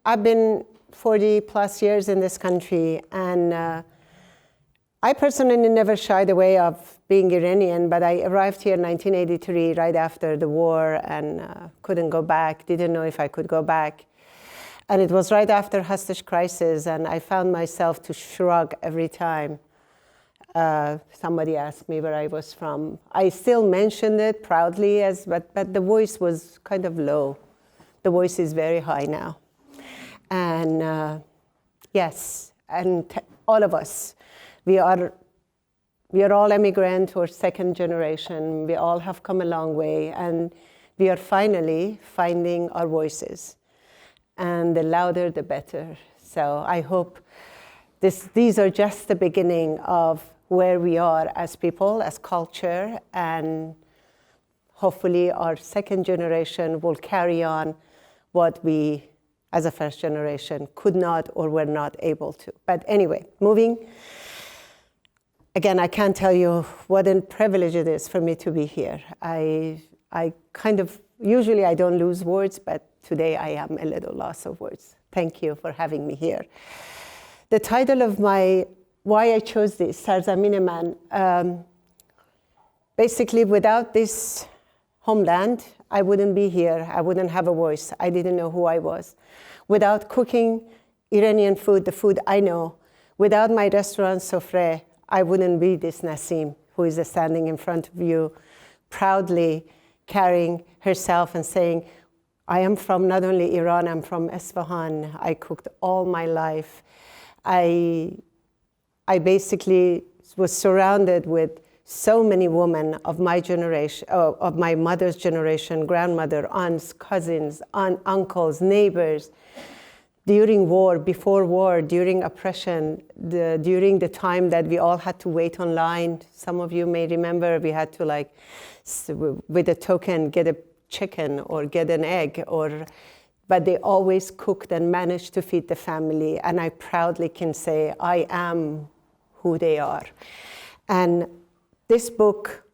I've been 40 plus years in this country, and I personally never shied away of being Iranian, but I arrived here in 1983, right after the war, and couldn't go back, didn't know if I could go back. And it was right after hostage crisis, and I found myself to shrug every time somebody asked me where I was from. I still mentioned it proudly, but the voice was kind of low. The voice is very high now. And yes, and all of us, we are all immigrant or second generation. We all have come a long way, and we are finally finding our voices. And the louder, the better. So I hope these are just the beginning of where we are as people, as culture, and hopefully our second generation will carry on what we, as a first generation, could not or were not able to. But anyway, moving. Again, I can't tell you what a privilege it is for me to be here. I kind of, usually I don't lose words, but today I am a little loss of words. Thank you for having me here. The title of why I chose this, Sarzamin Man, basically without this homeland, I wouldn't be here. I wouldn't have a voice. I didn't know who I was. Without cooking Iranian food, the food I know, without my restaurant, Sofreh, I wouldn't be this Nasim, who is standing in front of you, proudly carrying herself and saying, I am from not only Iran, I'm from Isfahan. I cooked all my life. I basically was surrounded with so many women of my generation, of my mother's generation, grandmother, aunts, cousins, uncles, neighbors, during war, before war, during oppression, during the time that we all had to wait online. Some of you may remember we had to, like, with a token, get a chicken or get an egg, but they always cooked and managed to feed the family. And I proudly can say I am who they are. And this book,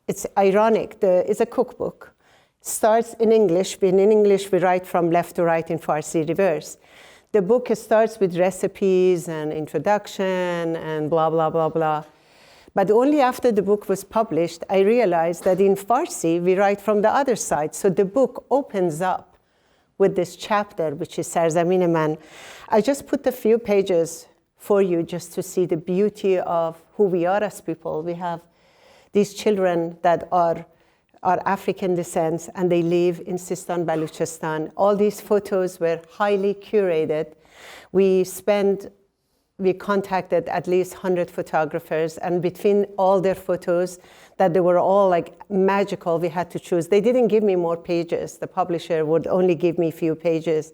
it's ironic, it's a cookbook. Starts in English. In English, we write from left to right, in Farsi, reverse. The book starts with recipes and introduction and blah, blah, blah, blah. But only after the book was published, I realized that in Farsi, we write from the other side. So the book opens up with this chapter, which is Sarzamin Man. I just put a few pages for you just to see the beauty of who we are as people. We have these children that are African descent, and they live in Sistan, Baluchistan. All these photos were highly curated. We contacted at least 100 photographers, and between all their photos, that they were all like magical, we had to choose. They didn't give me more pages. The publisher would only give me a few pages.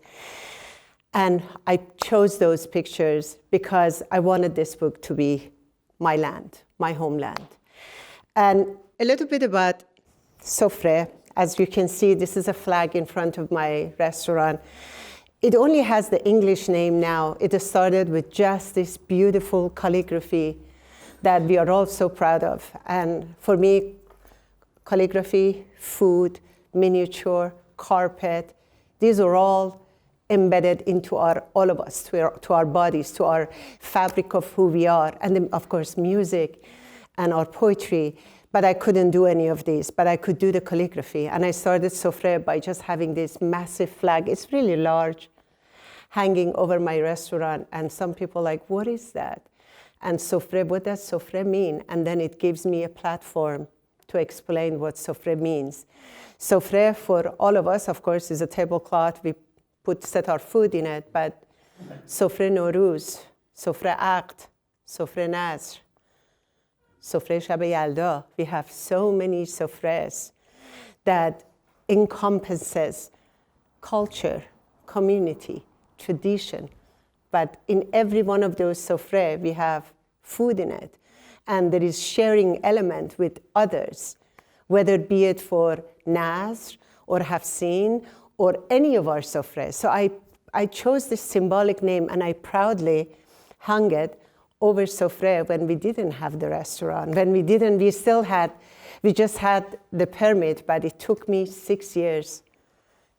And I chose those pictures because I wanted this book to be my land, my homeland. And a little bit about Sofreh. As you can see, this is a flag in front of my restaurant. It only has the English name now. It started with just this beautiful calligraphy that we are all so proud of. And for me, calligraphy, food, miniature, carpet, these are all embedded into all of us, to our bodies, to our fabric of who we are. And then, of course, music and our poetry. But I couldn't do any of these, but I could do the calligraphy. And I started Sofreh by just having this massive flag. It's really large, hanging over my restaurant. And some people are like, what is that? And Sofreh, what does Sofreh mean? And then it gives me a platform to explain what Sofreh means. Sofreh, for all of us, of course, is a tablecloth. We set our food in it, but Sofreh Nowruz, Sofreh Aqd, Sofreh Nazr, Sofreh Shab Yalda. We have so many sofrehs that encompasses culture, community, tradition. But in every one of those sofreh, we have food in it. And there is sharing element with others, whether be it for Nazr or Hafsin or any of our sofrehs. So I chose this symbolic name, and I proudly hung it over Sofreh when we didn't have the restaurant. When we just had the permit, but it took me 6 years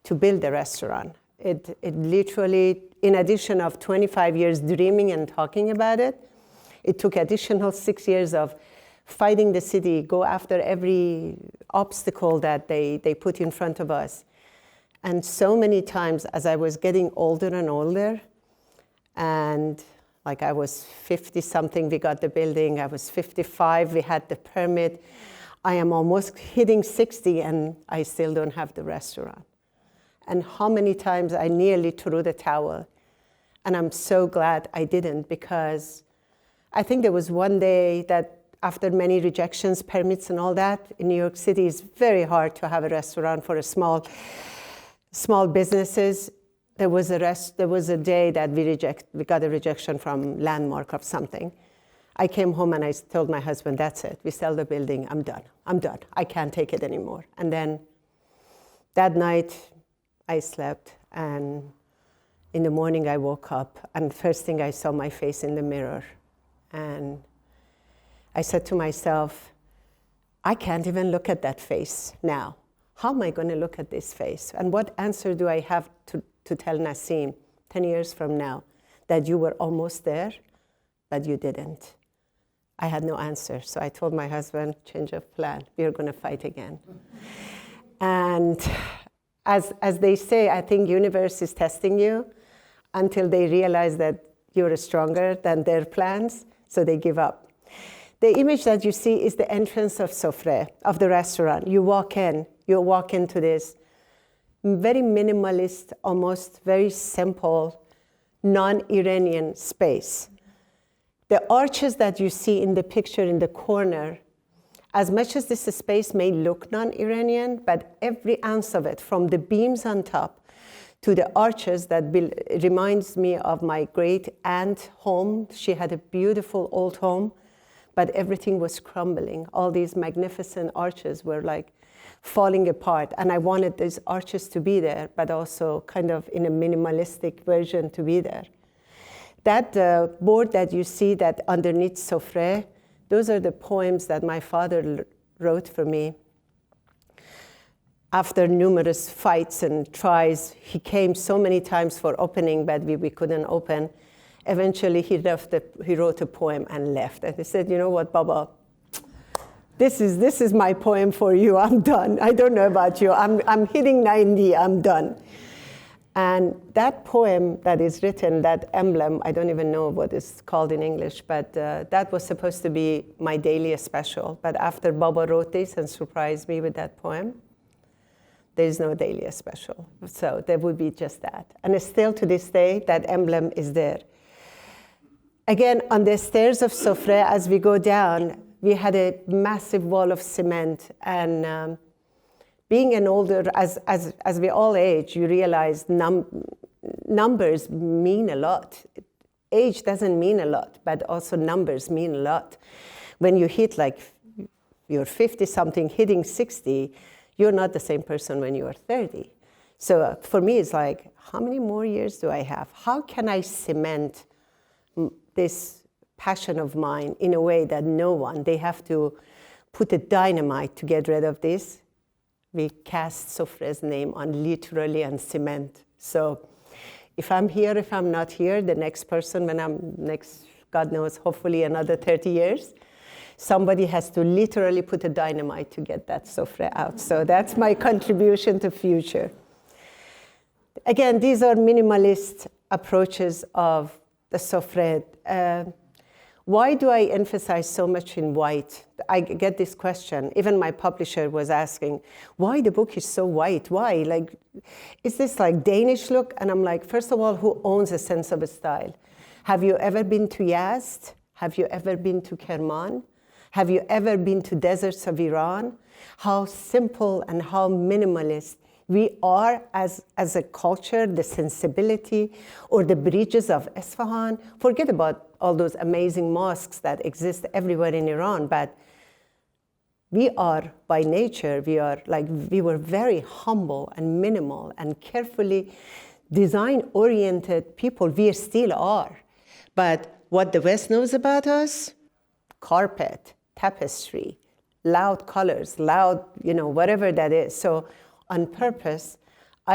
to build the restaurant. It literally, in addition of 25 years dreaming and talking about it, it took additional 6 years of fighting the city, go after every obstacle that they put in front of us. And so many times as I was getting older and older, and like I was 50 something, we got the building, I was 55, we had the permit, I am almost hitting 60 and I still don't have the restaurant. And how many times I nearly threw the towel. And I'm so glad I didn't, because I think there was one day that after many rejections, permits and all that, in New York City, it's very hard to have a restaurant for a small businesses. There was a day that we got a rejection from Landmark of something. I came home and I told my husband, that's it, we sell the building, I'm done, I can't take it anymore. And then that night I slept, and in the morning I woke up, and first thing I saw my face in the mirror. And I said to myself, I can't even look at that face now. How am I going to look at this face? And what answer do I have to tell Nasim 10 years from now that you were almost there, but you didn't? I had no answer. So I told my husband, change of plan. We are going to fight again. And as they say, I think universe is testing you until they realize that you're stronger than their plans, so they give up. The image that you see is the entrance of Sofreh, of the restaurant. You walk into this very minimalist, almost very simple, non-Iranian space. The arches that you see in the picture in the corner, as much as this space may look non-Iranian, but every ounce of it, from the beams on top to the arches, that reminds me of my great aunt home. She had a beautiful old home, but everything was crumbling. All these magnificent arches were like falling apart. And I wanted these arches to be there, but also kind of in a minimalistic version to be there. That board that you see that underneath Sofreh, those are the poems that my father wrote for me. After numerous fights and tries, he came so many times for opening, but we couldn't open. Eventually, he wrote a poem and left. And he said, you know what, Baba, this is my poem for you. I'm done. I don't know about you. I'm hitting 90. I'm done. And that poem that is written, that emblem, I don't even know what it's called in English, but that was supposed to be my daily special. But after Baba wrote this and surprised me with that poem, there is no daily special. So there would be just that. And still to this day, that emblem is there. Again, on the stairs of Sofreh, as we go down, we had a massive wall of cement. And being an older, as we all age, you realize numbers mean a lot. Age doesn't mean a lot, but also numbers mean a lot. When you hit like, you're 50-something, hitting 60, you're not the same person when you are 30. So for me, it's like, how many more years do I have? How can I cement this passion of mine in a way that no one, they have to put a dynamite to get rid of this? We cast Sofreh's name on literally on cement. So if I'm here, if I'm not here, the next person, when I'm next, God knows, hopefully another 30 years, somebody has to literally put a dynamite to get that Sofreh out. So that's my contribution to future. Again, these are minimalist approaches of the Sofreh. Why do I emphasize so much in white? I get this question. Even my publisher was asking, why the book is so white? Why? Like, is this like Danish look? And I'm like, first of all, who owns a sense of a style? Have you ever been to Yazd? Have you ever been to Kerman? Have you ever been to deserts of Iran? How simple and how minimalist we are as a culture, the sensibility, or the bridges of Isfahan. Forget about all those amazing mosques that exist everywhere in Iran, but we are, by nature, we were very humble and minimal and carefully design-oriented people. We still are. But what the West knows about us, carpet, tapestry, loud colors, loud, whatever that is. So on purpose,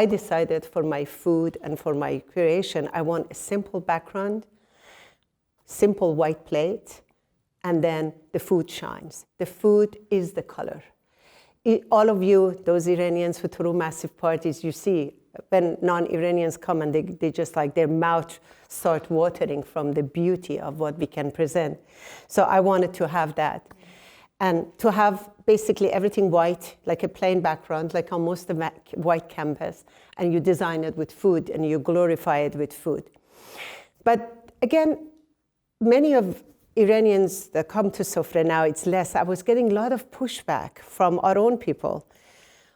I decided for my food and for my creation, I want a simple background, simple white plate, and then the food shines. The food is the color. All of you, those Iranians who threw massive parties, you see when non-Iranians come and they just like their mouth start watering from the beauty of what we can present. So I wanted to have that. And to have basically everything white, like a plain background, like almost a white canvas, and you design it with food and you glorify it with food. But again, many of Iranians that come to Sofreh now, it's less. I was getting a lot of pushback from our own people.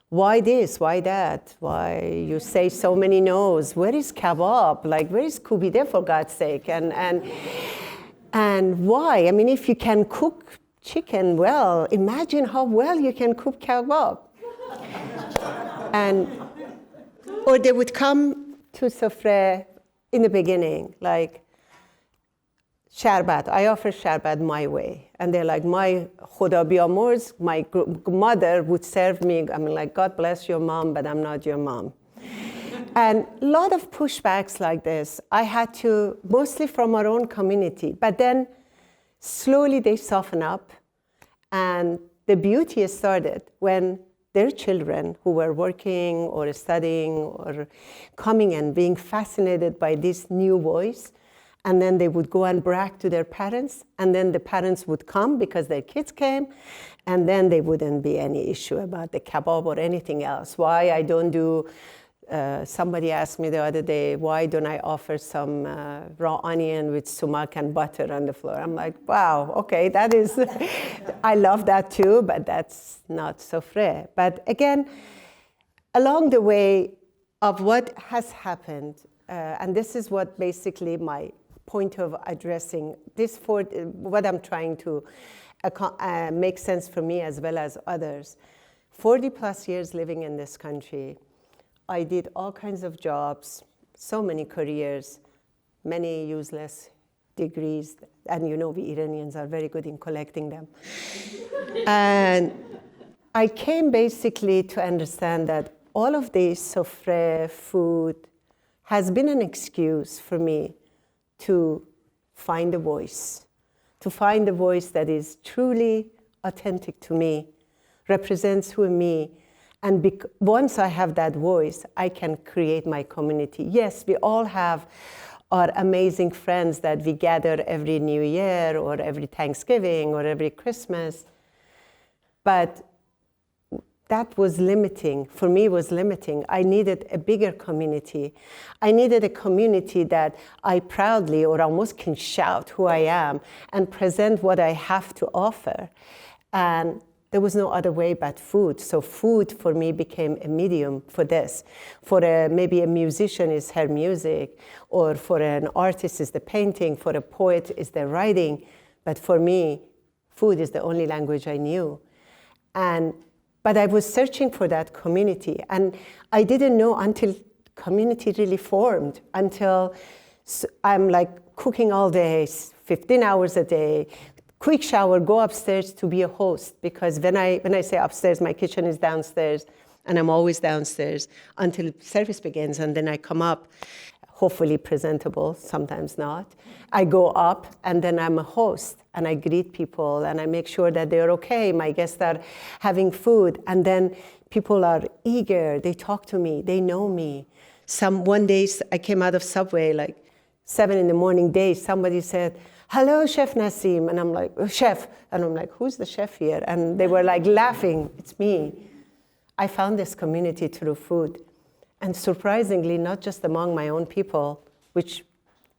Why this? Why that? Why you say so many no's? Where is kebab? Like, where is kubide, for God's sake? And why? I mean, if you can cook chicken well, imagine how well you can cook kebab. Or they would come to Sofreh in the beginning, like, sharbat, I offer sharbat my way. And they're like, my Khuda biyamurz, my mother would serve me. I mean, like, God bless your mom, but I'm not your mom. And a lot of pushbacks like this, I had to, mostly from our own community. But then slowly they soften up. And the beauty started when their children who were working or studying or coming and being fascinated by this new voice, and then they would go and brag to their parents, and then the parents would come because their kids came, and then there wouldn't be any issue about the kebab or anything else. Why I don't do, somebody asked me the other day, why don't I offer some raw onion with sumac and butter on the floor? I'm like, wow, okay, that is, I love that too, but that's not Sofreh. But again, along the way of what has happened, and this is what basically my point of addressing this for what I'm trying to make sense for me as well as others. 40 plus years living in this country, I did all kinds of jobs, so many careers, many useless degrees, and you know we Iranians are very good in collecting them. And I came basically to understand that all of this Sofreh food has been an excuse for me to find a voice that is truly authentic to me, represents who me, and once I have that voice, I can create my community. Yes, we all have our amazing friends that we gather every New Year or every Thanksgiving or every Christmas, but that was limiting. For me, it was limiting. I needed a bigger community. I needed a community that I proudly or almost can shout who I am and present what I have to offer. And there was no other way but food. So food for me became a medium for this. For maybe a musician is her music, or for an artist is the painting, for a poet is the writing. But for me, food is the only language I knew. But I was searching for that community, and I didn't know until community really formed, until I'm like cooking all day, 15 hours a day, quick shower, go upstairs to be a host, because when I say upstairs, my kitchen is downstairs, and I'm always downstairs until service begins, and then I come up, hopefully presentable, sometimes not. I go up, and then I'm a host, and I greet people, and I make sure that they're okay. My guests are having food, and then people are eager. They talk to me. They know me. One day, I came out of Subway, like 7 a.m. Somebody said, "Hello, Chef Nasim," and I'm like, "Oh, chef," and I'm like, "Who's the chef here?" And they were like laughing. It's me. I found this community through food. And surprisingly, not just among my own people, which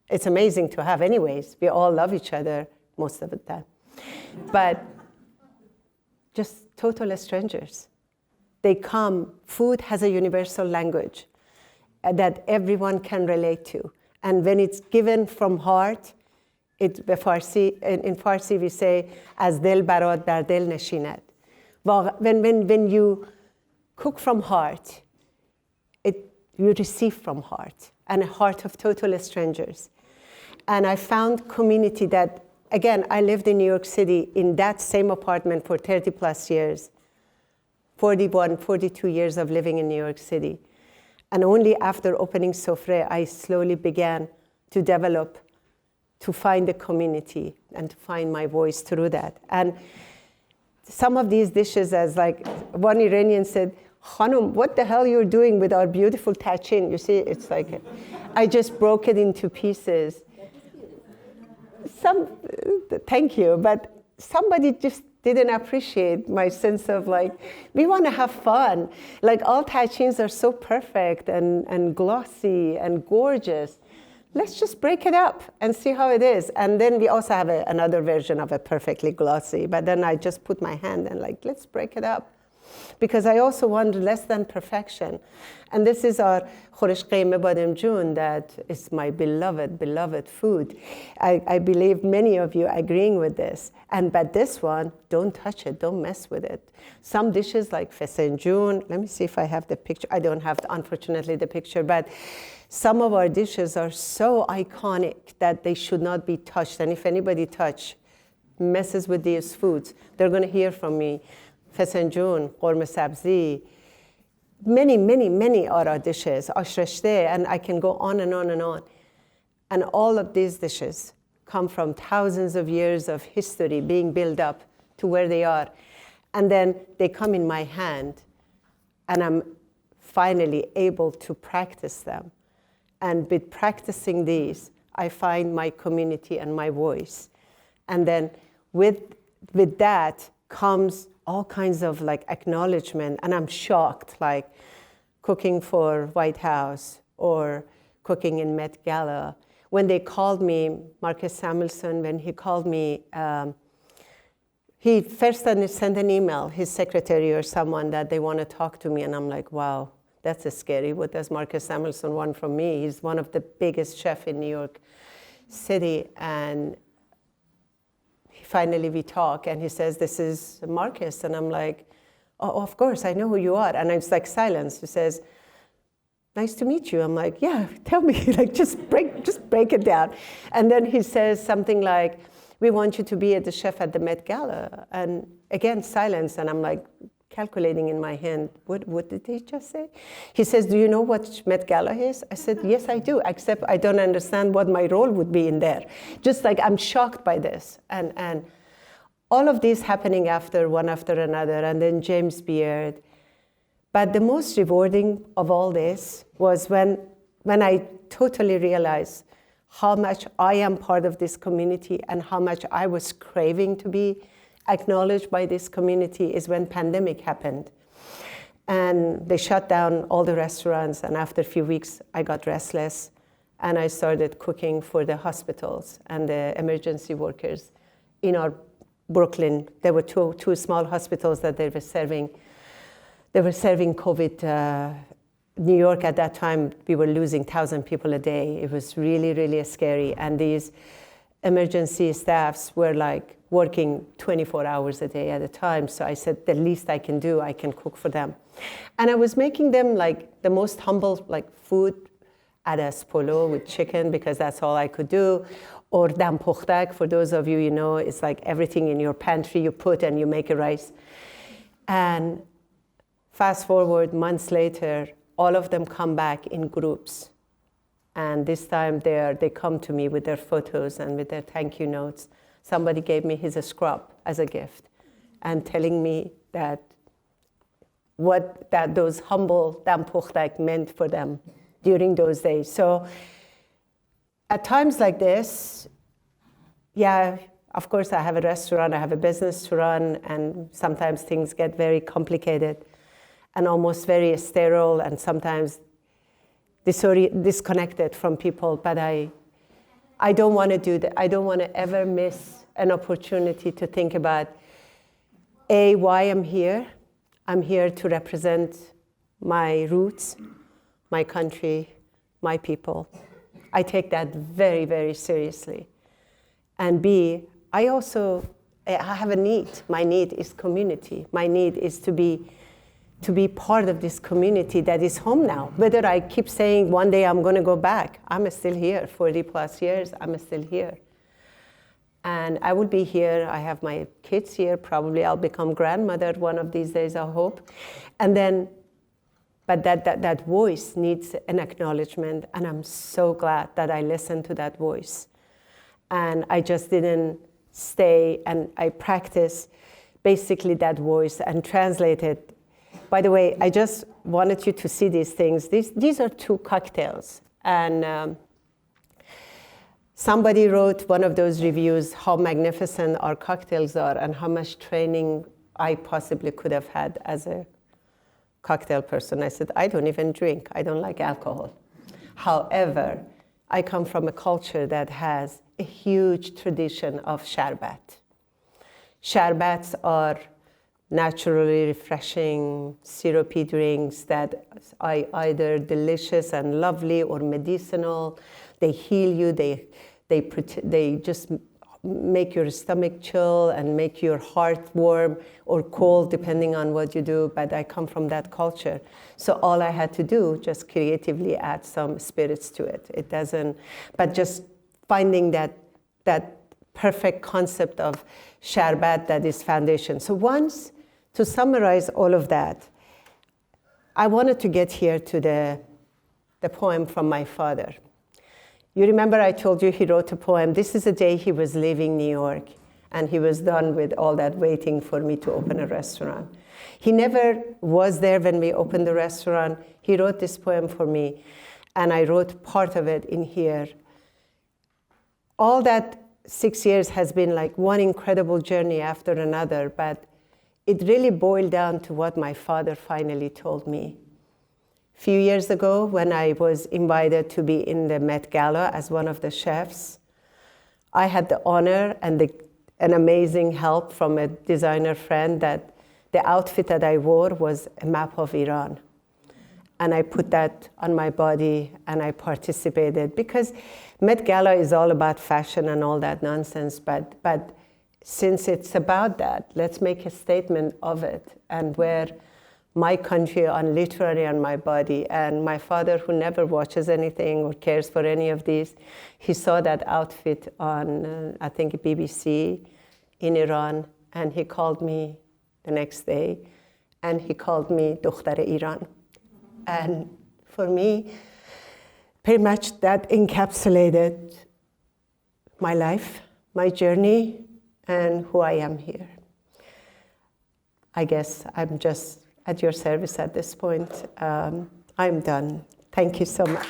it's amazing to have anyways. We all love each other most of the time. But just total strangers. They come. Food has a universal language that everyone can relate to. And when it's given from heart, in Farsi we say, "Az del barad bar del neshinad." When you cook from heart, you receive from heart, and a heart of total strangers. And I found community that, again, I lived in New York City in that same apartment for 30 plus years, 41, 42 years of living in New York City. And only after opening Sofreh, I slowly began to develop, to find a community and to find my voice through that. And some of these dishes, as like one Iranian said, Khanum, what the hell you're doing with our beautiful tachin? You see, it's like, I just broke it into pieces. Thank you, but somebody just didn't appreciate my sense of like, we want to have fun. Like all tachins are so perfect and glossy and gorgeous. Let's just break it up and see how it is. And then we also have another version of it, perfectly glossy. But then I just put my hand and like, let's break it up. Because I also want less than perfection. And this is our khoresh qeime bademjun, that is my beloved, beloved food. I believe many of you agreeing with this. But this one, don't touch it, don't mess with it. Some dishes like fesenjun, let me see if I have the picture. I don't have, unfortunately, the picture, but some of our dishes are so iconic that they should not be touched. And if anybody messes with these foods, they're going to hear from me. Fesenjun, qorme sabzi, many are our dishes, ashreshte, and I can go on and on and on. And all of these dishes come from thousands of years of history being built up to where they are. And then they come in my hand, and I'm finally able to practice them. And with practicing these, I find my community and my voice. And then with that comes all kinds of like acknowledgement, and I'm shocked, like cooking for White House or cooking in Met Gala. When they called me, Marcus Samuelsson, when he called me, he first sent an email, his secretary or someone, that they want to talk to me, and I'm like, wow, that's scary. What does Marcus Samuelsson want from me? He's one of the biggest chefs in New York City, and finally we talk, and he says, this is Marcus, and I'm like, oh, of course, I know who you are. And it's like silence. He says, nice to meet you. I'm like, yeah, tell me, like just break it down. And then he says something like, we want you to be the chef at the Met Gala. And again, silence, and I'm like calculating in my hand, what did he just say? He says, do you know what Met Gala is? I said, yes, I do, except I don't understand what my role would be in there. Just like I'm shocked by this. And all of this happening one after another, and then James Beard. But the most rewarding of all this was when I totally realized how much I am part of this community and how much I was craving to be acknowledged by this community, is when pandemic happened. And they shut down all the restaurants, and after a few weeks, I got restless, and I started cooking for the hospitals and the emergency workers in our Brooklyn. There were two small hospitals that they were serving COVID. New York at that time, we were losing 1,000 people a day. It was really, really scary. And these emergency staffs were like working 24 hours a day at a time. So I said, the least I can do, I can cook for them. And I was making them like the most humble like food, adas polo with chicken, because that's all I could do. Or dam pukhtak, for those of you, you know, it's like everything in your pantry you put and you make a rice. And fast forward months later, all of them come back in groups. And this time they come to me with their photos and with their thank you notes. Somebody gave me his scrub as a gift, and telling me that those humble dam pukhtak meant for them during those days. So at times like this, yeah, of course I have a restaurant, I have a business to run, and sometimes things get very complicated and almost very sterile, and sometimes disconnected from people. But I don't want to do that. I don't want to ever miss an opportunity to think about, A, why I'm here. I'm here to represent my roots, my country, my people. I take that very, very seriously. And B, I have a need. My need is community. My need is to be part of this community that is home now. Whether I keep saying one day I'm going to go back, I'm still here. 40 plus years, I'm still here. And I will be here. I have my kids here. Probably I'll become grandmother one of these days, I hope. But But that voice needs an acknowledgement, and I'm so glad that I listened to that voice. And I just didn't stay, and I practiced basically that voice and translated. By the way, I just wanted you to see these things. These are 2 cocktails. And somebody wrote one of those reviews, how magnificent our cocktails are and how much training I possibly could have had as a cocktail person. I said, I don't even drink. I don't like alcohol. However, I come from a culture that has a huge tradition of sharbat. Sharbats are naturally refreshing, syrupy drinks that are either delicious and lovely or medicinal. They heal you. They just make your stomach chill and make your heart warm or cold, depending on what you do. But I come from that culture. So all I had to do, just creatively add some spirits to it. It doesn't, but just finding that perfect concept of sharbat that is foundation. So once, to summarize all of that, I wanted to get here to the poem from my father. You remember I told you he wrote a poem. This is the day he was leaving New York, and he was done with all that waiting for me to open a restaurant. He never was there when we opened the restaurant. He wrote this poem for me, and I wrote part of it in here. All that 6 years has been like one incredible journey after another, but it really boiled down to what my father finally told me. A few years ago, when I was invited to be in the Met Gala as one of the chefs, I had the honor and an amazing help from a designer friend that the outfit that I wore was a map of Iran. And I put that on my body, and I participated, because Met Gala is all about fashion and all that nonsense, but since it's about that, let's make a statement of it and wear my country literally on my body. And my father, who never watches anything or cares for any of these, he saw that outfit on, I think, BBC in Iran, and he called me the next day, and he called me Dukhtar Iran. And for me, pretty much that encapsulated my life, my journey, and who I am here. I guess I'm just at your service at this point. I'm done. Thank you so much.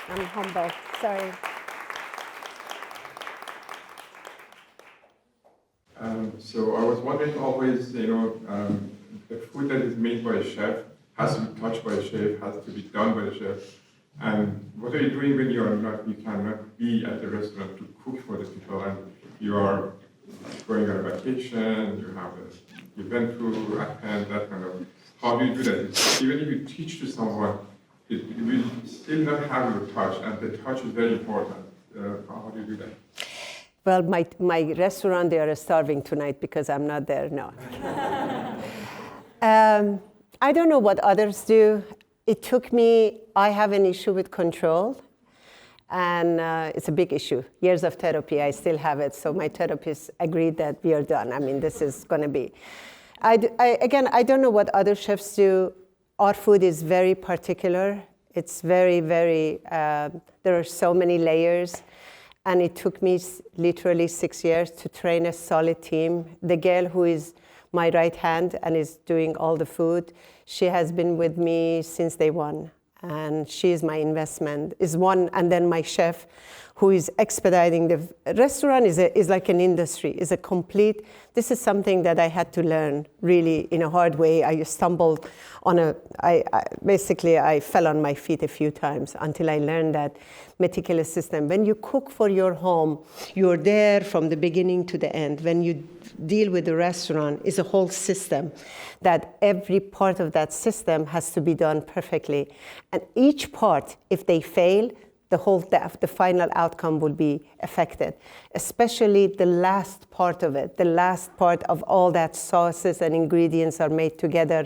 I'm humble. Sorry. So I was wondering always, the food that is made by a chef has to be touched by a chef, has to be done by a chef. And what are you doing when you cannot be at the restaurant to cook for the people, and you are going on a vacation, you went to attend that kind of, how do you do that? Even if you teach to someone, it will still not have your touch, and the touch is very important. How do you do that? Well, my restaurant, they are starving tonight because I'm not there, no. I don't know what others do. It took me, I have an issue with control, and it's a big issue. Years of therapy, I still have it, so my therapist agreed that we are done. I mean, this is gonna be. Again, I don't know what other chefs do. Our food is very particular. It's very, very, there are so many layers. And it took me literally 6 years to train a solid team. The girl who is my right hand and is doing all the food, she has been with me since day one. And she is my investment, is one. And then my chef, who is expediting the restaurant, is like an industry, is a complete, this is something that I had to learn really in a hard way. I stumbled on basically I fell on my feet a few times until I learned that meticulous system. When you cook for your home, you're there from the beginning to the end. When you deal with the restaurant, it's a whole system that every part of that system has to be done perfectly. And each part, if they fail, the final outcome will be affected, especially the last part of it. The last part of all that sauces and ingredients are made together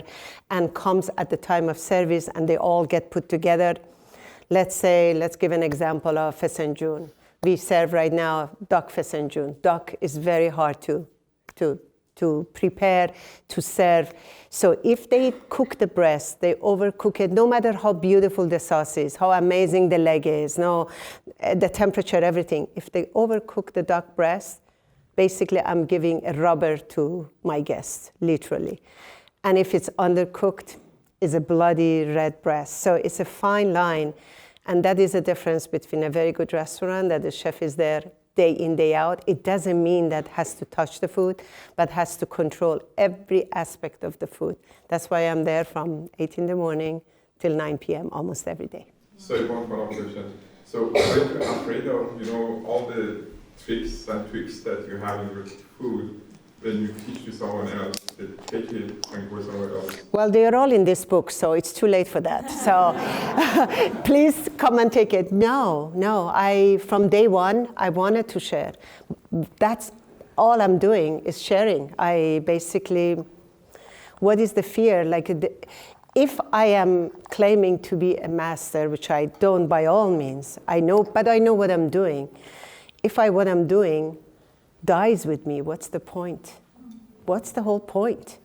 and comes at the time of service, and they all get put together. Let's give an example of Fesenjoon. we serve right now duck fesenjun. Duck is very hard to prepare, to serve. So if they cook the breast, they overcook it, no matter how beautiful the sauce is, how amazing the leg is, the temperature, everything. If they overcook the duck breast, basically I'm giving a rubber to my guests, literally. And if it's undercooked, it's a bloody red breast. So it's a fine line. And that is the difference between a very good restaurant that the chef is there day in, day out. It doesn't mean that has to touch the food, but has to control every aspect of the food. That's why I'm there from 8 in the morning till 9 p.m. almost every day. So one follow-up question. So are you afraid of, all the tricks and tweaks that you have in your food when you teach to someone else, they take it and go somewhere else? Well, they are all in this book, so it's too late for that. So please come and take it. No, from day one, I wanted to share. That's all I'm doing is sharing. I basically, what is the fear? If I am claiming to be a master, which I don't by all means, but I know what I'm doing. If what I'm doing dies with me, what's the point? What's the whole point?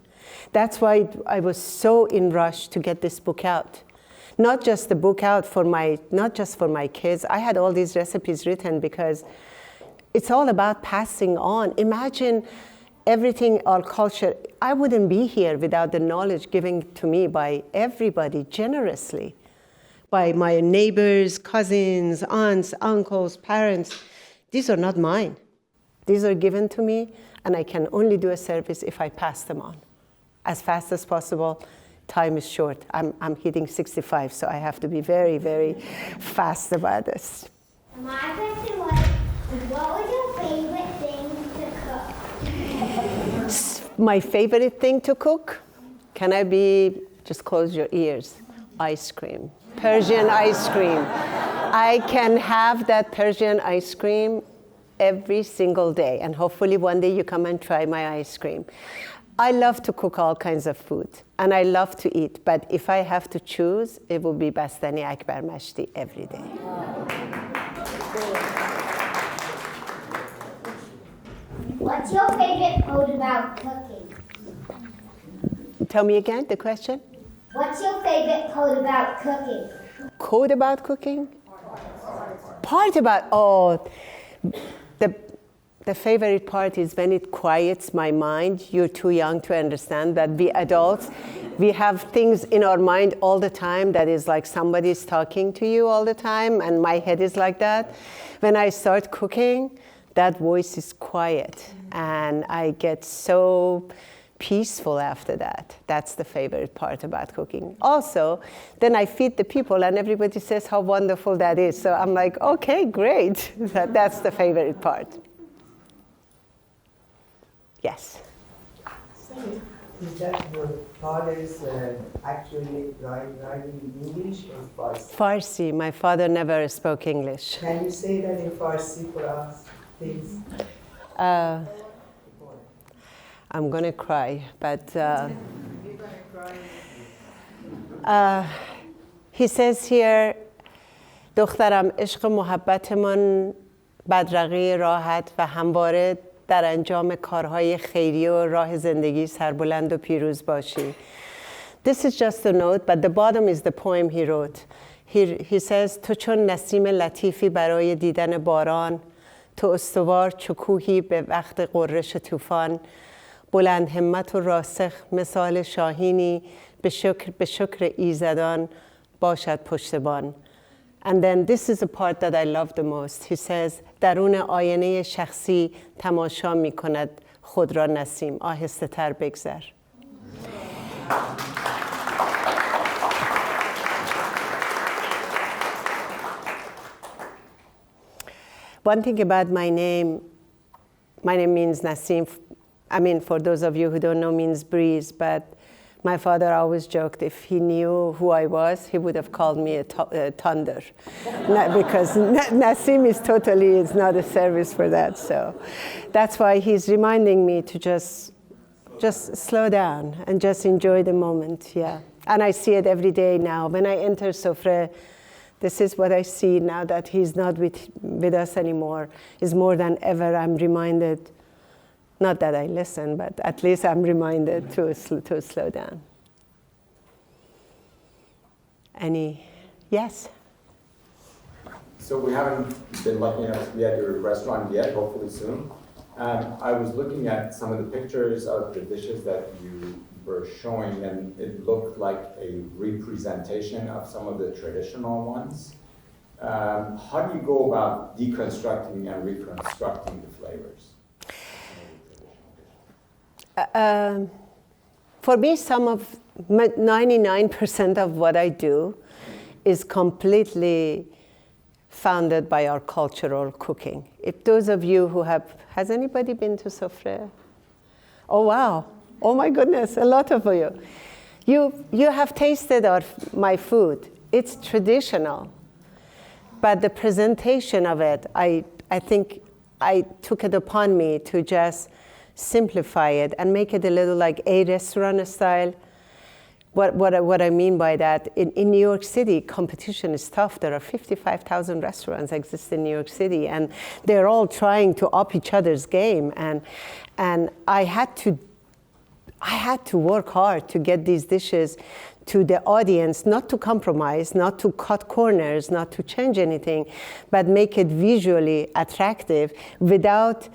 That's why I was so in rush to get this book out. Not just the book out not just for my kids. I had all these recipes written because it's all about passing on. Imagine everything, our culture. I wouldn't be here without the knowledge given to me by everybody generously, by my neighbors, cousins, aunts, uncles, parents. These are not mine. These are given to me, and I can only do a service if I pass them on as fast as possible. Time is short. I'm hitting 65, so I have to be very, very fast about this. My question was, what was your favorite thing to cook? My favorite thing to cook? Just close your ears. Ice cream. Persian ice cream. I can have that Persian ice cream every single day, and hopefully one day you come and try my ice cream. I love to cook all kinds of food, and I love to eat, but if I have to choose, it will be bastani akbar mashti every day. What's your favorite quote about cooking? Tell me again the question. What's your favorite quote about cooking? Quote about cooking? Part about, the favorite part is when it quiets my mind. You're too young to understand that we adults, we have things in our mind all the time that is like somebody's talking to you all the time, and my head is like that. When I start cooking, that voice is quiet, and I get so peaceful after that. That's the favorite part about cooking. Also, then I feed the people, and everybody says how wonderful that is. So I'm like, okay, great. That's the favorite part. Yes. Is that your father's actually writing English or Farsi? Farsi. My father never spoke English. Can you say that in Farsi for us, please? I'm going to cry, but he says here, دخترم عشق محبتمان بدرقه راحت و همواره در انجام کارهای خیری و راه زندگی سربلند و پیروز باشی. This is just a note, but the bottom is the poem he wrote. He says, تو چون نسیم لطیفی برای دیدن باران، تو استوار چو کوهی به وقت غرش طوفان، بلند همت و راسخ مثال شاهینی به شکر ایزدان باشد پشتبان. And then this is the part that I love the most. He says, درون آینه شخصی تماشا می کند خود را نسیم. آهسته تر بگذر. One thing about my name means Nasim. I mean, for those of you who don't know, means breeze, but my father always joked if he knew who I was, he would have called me a thunder. Because Nasim is not a service for that. So that's why he's reminding me to just slow down and just enjoy the moment, yeah. And I see it every day now. When I enter Sofreh, This is what I see now that he's not with us anymore. Is more than ever I'm reminded, not that I listen, but at least I'm reminded to slow down. Yes? So we haven't been lucky enough to be at your restaurant yet, hopefully soon. I was looking at some of the pictures of the dishes that you were showing, and it looked like a representation of some of the traditional ones. How do you go about deconstructing and reconstructing the flavors? For me, 99% of what I do is completely founded by our cultural cooking. If those of you who has anybody been to Sofreh? Oh, wow. Oh my goodness, a lot of you. You have tasted my food. It's traditional. But the presentation of it, I think I took it upon me to just simplify it and make it a little like a restaurant style. What I mean by that, in New York City, competition is tough. There are 55,000 restaurants exist in New York City, and they're all trying to up each other's game. And I had to work hard to get these dishes to the audience, not to compromise, not to cut corners, not to change anything, but make it visually attractive without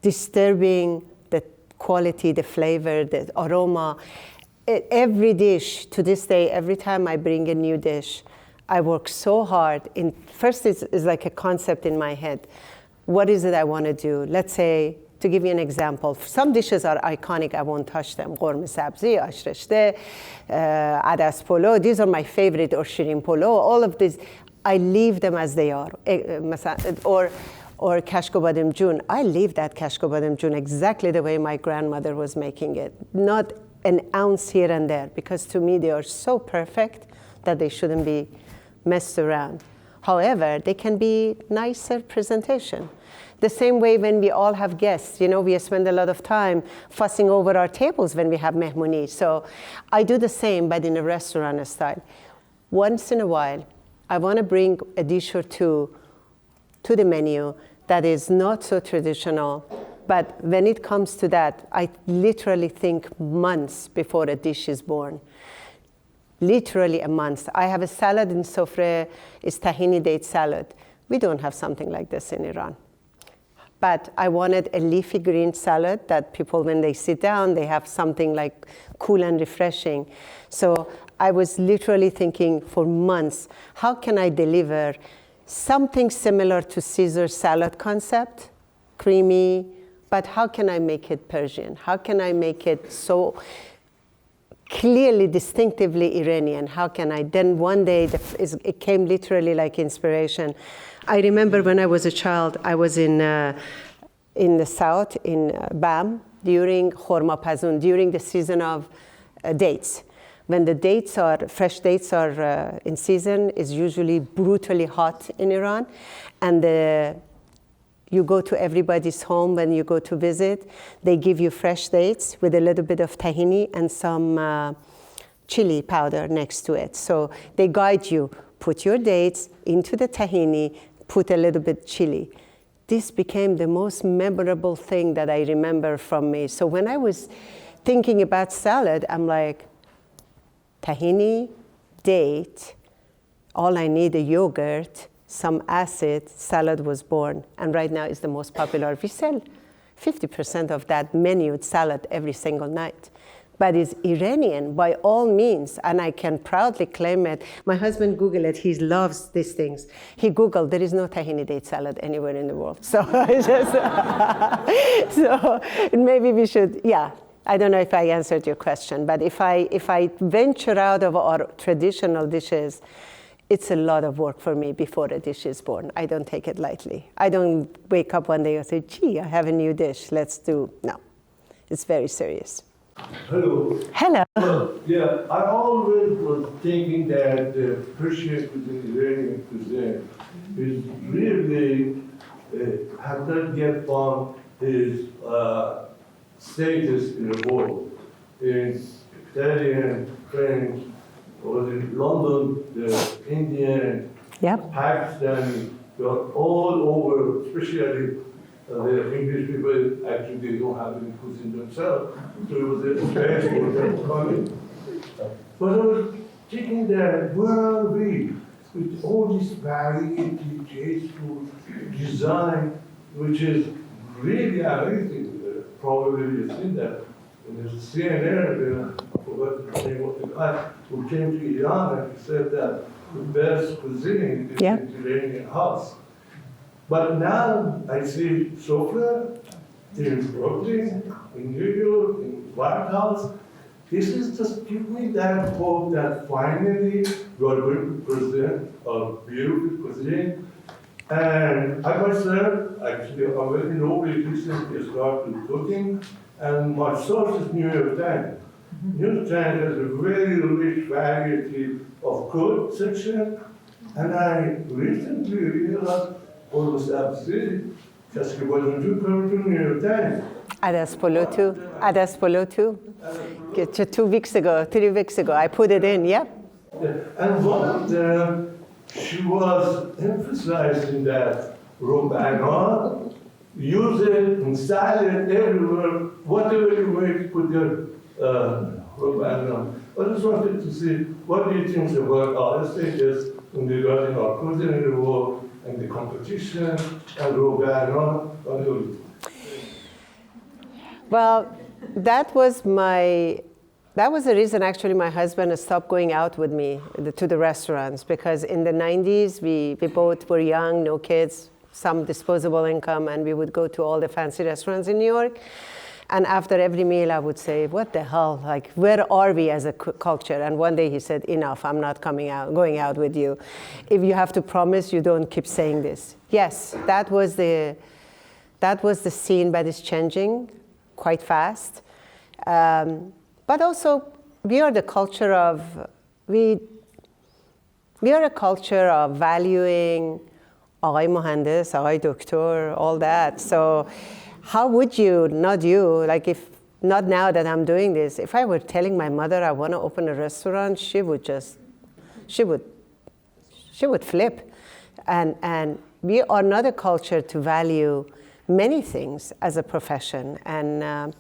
disturbing the quality, the flavor, the aroma. Every dish, to this day, every time I bring a new dish, I work so hard. First, it's like a concept in my head. What is it I want to do? Let's say, to give you an example, some dishes are iconic, I won't touch them. Qurme sabzi, ash reshte, adas polo, these are my favorite, or shirin polo, all of these, I leave them as they are. Or kashko badem jun, I leave that kashko badem jun exactly the way my grandmother was making it. Not an ounce here and there, because to me they are so perfect that they shouldn't be messed around. However, they can be nicer presentation. The same way when we all have guests, we spend a lot of time fussing over our tables when we have mehmuni. So I do the same, but in a restaurant style. Once in a while, I want to bring a dish or two to the menu that is not so traditional. But when it comes to that, I literally think months before a dish is born. Literally a month. I have a salad in Sofreh, it's tahini date salad. We don't have something like this in Iran. But I wanted a leafy green salad that people, when they sit down, they have something like cool and refreshing. So I was literally thinking for months, how can I deliver something similar to Caesar salad concept, creamy, but how can I make it Persian? How can I make it so clearly, distinctively Iranian? How can I? Then one day, it came literally like inspiration. I remember when I was a child, I was in the south, in Bam, during Khorma Pazun, during the season of dates. When the fresh dates are in season, it's usually brutally hot in Iran. And you go to everybody's home when you go to visit. They give you fresh dates with a little bit of tahini and some chili powder next to it. So they guide you. Put your dates into the tahini, put a little bit chili. This became the most memorable thing that I remember from me. So when I was thinking about salad, I'm like, tahini, date, all I need, a yogurt, some acid, salad was born. And right now it's the most popular. We sell 50% of that menu salad every single night. But it's Iranian by all means, and I can proudly claim it. My husband Googled it, he loves these things. He Googled, there is no tahini date salad anywhere in the world. So, so maybe we should, I don't know if I answered your question, but if I venture out of our traditional dishes, it's a lot of work for me before a dish is born. I don't take it lightly. I don't wake up one day and say, gee, I have a new dish, no. It's very serious. Hello. Hello. Yeah, I always was thinking that the Persian cuisine, Iranian cuisine, is really has not yet found his status in the world. In Italian, French, or in London, the Indian, Yep. Pakistani, they're all over, especially the English people, actually they don't have any cuisine themselves, so it was a space for them coming. But I was thinking that, where are we? With all this variety, tasteful design, which is really amazing. Probably you've seen that. And there's a CNN, I forgot the name of the guy, who came to Iran and he said that the best cuisine is Yeah. in the Iranian house. But now I see Sofreh in Brooklyn, in New York, in White House. This is just give me that hope that finally we are going to present a beautiful cuisine. And I myself, actually, I'm very newly recently started cooking, and my source is New York Times. New York Times has a very rich variety of food section, and I recently realized what was absurd. Just wasn't too come to New York Times. Adas Polo too. 2 weeks ago, 3 weeks ago, I put it in, yep. And one of them, she was emphasizing that Robana, use it in salad everywhere, whatever you make, put your Robana. I just wanted to see, what do you think about our stages in regarding our culinary world and the competition and Robana? Well, that was the reason actually my husband stopped going out with me to the restaurants, because in the 90s we both were young, no kids, some disposable income, and we would go to all the fancy restaurants in New York. And after every meal I would say, what the hell, like where are we as a culture? And one day he said, enough, I'm not going out with you. If you have to promise, you don't keep saying this. Yes, that was the scene, but it's changing quite fast. But also, we are a culture of valuing آقای مهندس, آقای دکتر, all that. So how would you, not you, like if, not now that I'm doing this, if I were telling my mother I want to open a restaurant, she would flip. And we are not a culture to value many things as a profession. And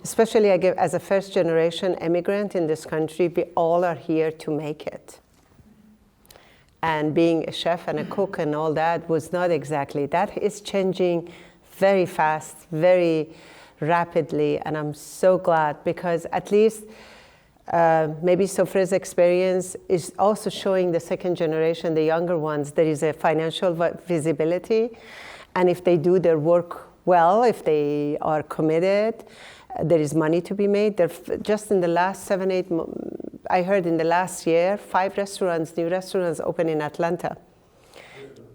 especially as a first generation immigrant in this country, we all are here to make it. And being a chef and a cook and all that was not exactly. That is changing very fast, very rapidly, and I'm so glad, because at least maybe Sofreh's experience is also showing the second generation, the younger ones, there is a financial visibility, and if they do their work well, if they are committed, there is money to be made. Just in the last 7-8 months, I heard in the last year, 5 new restaurants open in Atlanta.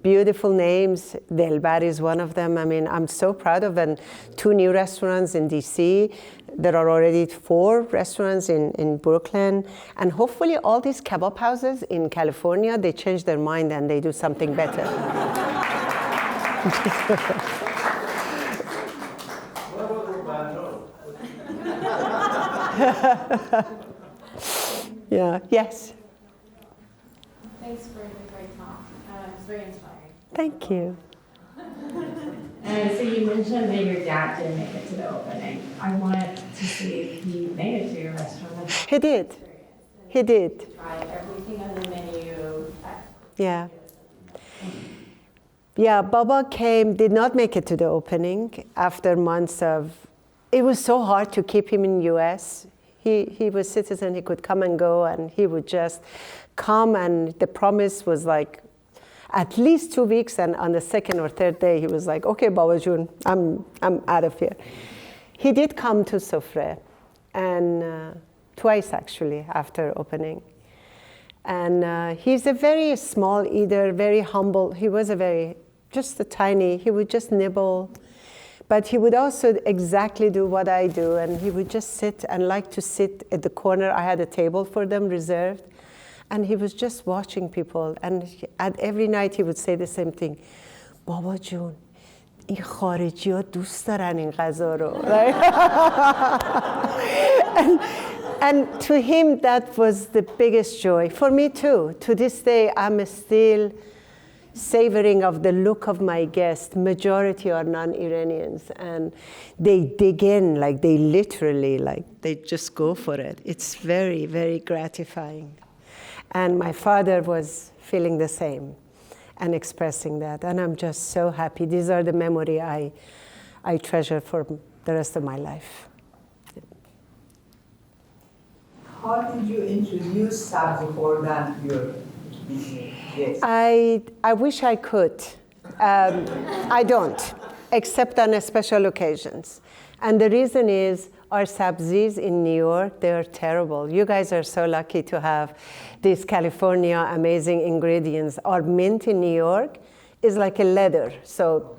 Beautiful names. Delbar is one of them. I mean, I'm so proud of them. 2 new restaurants in DC. There are already 4 restaurants in Brooklyn. And hopefully all these kebab houses in California, they change their mind and they do something better. Yeah, yes. Thanks for the great talk. It's very inspiring. Thank you. So you mentioned that your dad didn't make it to the opening. I wanted to see if he made it to your restaurant. He did. He did. Tried everything on the menu. Yeah. Yeah, Baba did not make it to the opening after months of, it was so hard to keep him in US. He was citizen, he could come and go, and he would just come, and the promise was like at least 2 weeks, and on the 2nd or 3rd day, he was like, okay, Baba Jun, I'm out of here. He did come to Sofreh, and twice actually after opening. And he's a very small eater, very humble. He was just a tiny, he would just nibble. But he would also exactly do what I do, and he would just sit and like to sit at the corner. I had a table for them reserved, and he was just watching people. And every night he would say the same thing, Baba Jun, این خارجی ها دوست دارن این غذا رو. And to him, that was the biggest joy. For me too. To this day, I'm still savoring of the look of my guests. Majority are non-Iranians, and they dig in, like they literally, like they just go for it. It's very, very gratifying. And my father was feeling the same and expressing that, and I'm just so happy. These are the memory I treasure for the rest of my life. How did you introduce sabzi khordan to your guests? I wish I could. I don't, except on special occasions. And the reason is our sabzis in New York, they're terrible. You guys are so lucky to have these California amazing ingredients. Our mint in New York is like a leather. So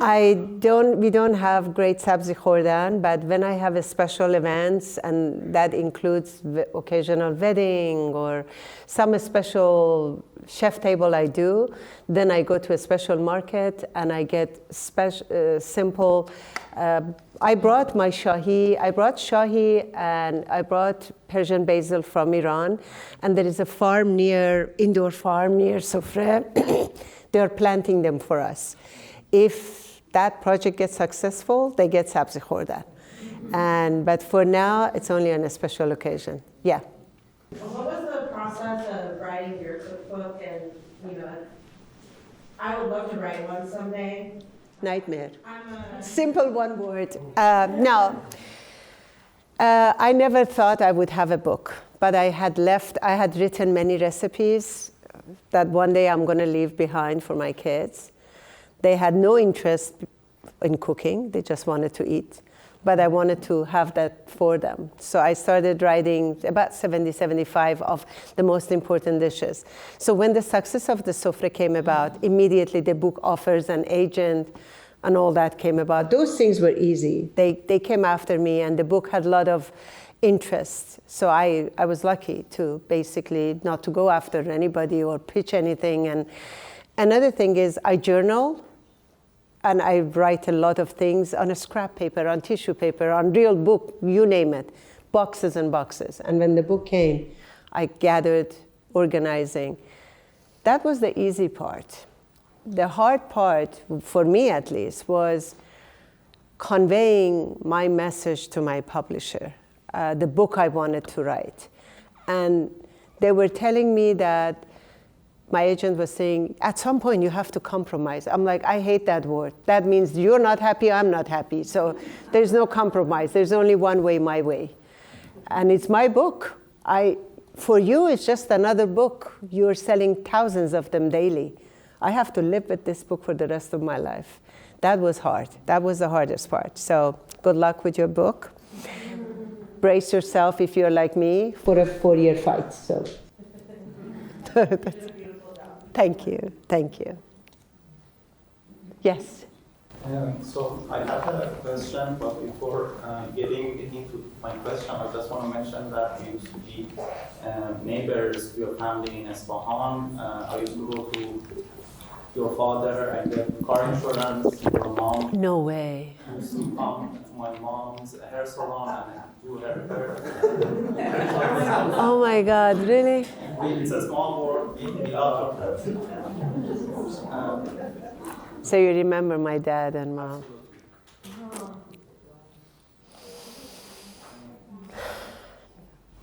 we don't have great sabzi khordan, but when I have a special events, and that includes occasional wedding or some special chef table I do, then I go to a special market and I get simple. I brought shahi and I brought Persian basil from Iran, and there is a farm indoor farm near Sofreh. They're planting them for us. If that project gets successful, they get sabzi khordan. But for now, it's only on a special occasion. Yeah. What was the process of writing your cookbook? And I would love to write one someday. Nightmare. Simple one word. No. I never thought I would have a book, but I had written many recipes that one day I'm going to leave behind for my kids. They had no interest in cooking. They just wanted to eat. But I wanted to have that for them. So I started writing about 75 of the most important dishes. So when the success of the Sofreh came about, immediately the book offers an agent and all that came about. Those things were easy. They came after me, and the book had a lot of interest. So I was lucky to basically not to go after anybody or pitch anything. And another thing is I journal. And I write a lot of things on a scrap paper, on tissue paper, on real book, you name it, boxes and boxes. And when the book came, I gathered, organizing. That was the easy part. The hard part, for me at least, was conveying my message to my publisher, the book I wanted to write. And they were telling me that my agent was saying, at some point you have to compromise. I'm like, I hate that word. That means you're not happy, I'm not happy. So there's no compromise. There's only one way, my way. And it's my book. For you, it's just another book. You're selling thousands of them daily. I have to live with this book for the rest of my life. That was hard. That was the hardest part. So good luck with your book. Brace yourself, if you're like me, for a 4-year fight. So. Thank you. Thank you. Yes? So I have a question, but before getting into my question, I just want to mention that we used to be neighbors to your family in Isfahan. I used to go to your father and get car insurance. Your mom. No way. I used to come to my mom's hair salon and do her hair. Oh my God, really? It's a small world in the other. So you remember my dad and mom.